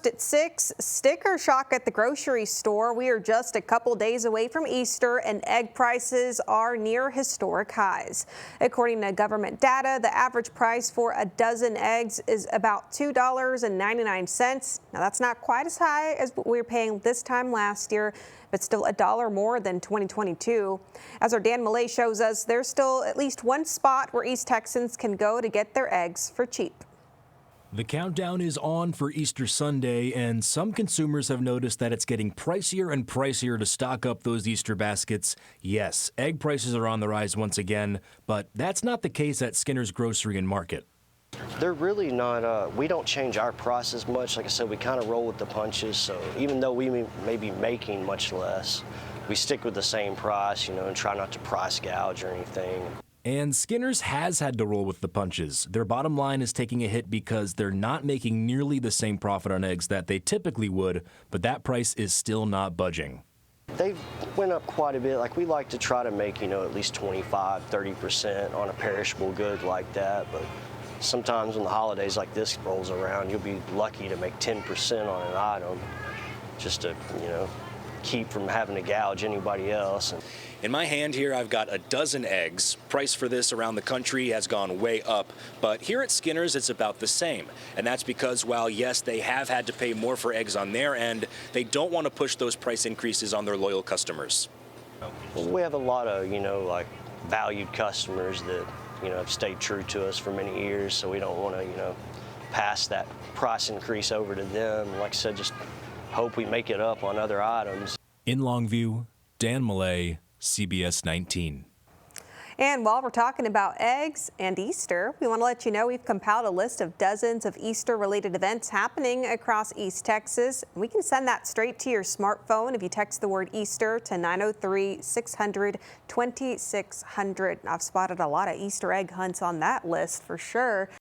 At 6, sticker shock at the grocery store. We are just a couple days away from Easter and egg prices are near historic highs. According to government data, the average price for a dozen eggs is about $2.99. Now that's not quite as high as what we were paying this time last year, but still $1 more than 2022. As our Dan Millay shows us, there's still at least one spot where East Texans can go to get their eggs for cheap. The countdown is on for Easter Sunday, and some consumers have noticed that it's getting pricier and pricier to stock up those Easter baskets. Yes, egg prices are on the rise once again, but that's not the case at Skinner's Grocery and Market. They're really not, we don't change our prices much. Like I said, we kind of roll with the punches, so even though we may be making much less, we stick with the same price, and try not to price gouge or anything. And Skinner's has had to roll with the punches. Their bottom line is taking a hit because they're not making nearly the same profit on eggs that they typically would, but that price is still not budging. They've went up quite a bit. Like, we like to try to make, at least 25–30% on a perishable good like that, but sometimes when the holidays like this rolls around, you'll be lucky to make 10% on an item just to, keep from having to gouge anybody else. In my hand here, I've got a dozen eggs. Price for this around the country has gone way up, but here at Skinner's, it's about the same. And that's because while, yes, they have had to pay more for eggs on their end, they don't want to push those price increases on their loyal customers. Well, we have a lot of, valued customers that, have stayed true to us for many years, so we don't want to, pass that price increase over to them. Like I said, just hope we make it up on other items. In Longview, Dan Millay, CBS 19. And while we're talking about eggs and Easter, we want to let you know we've compiled a list of dozens of Easter-related events happening across East Texas. We can send that straight to your smartphone if you text the word Easter to 903-600-2600. I've spotted a lot of Easter egg hunts on that list for sure.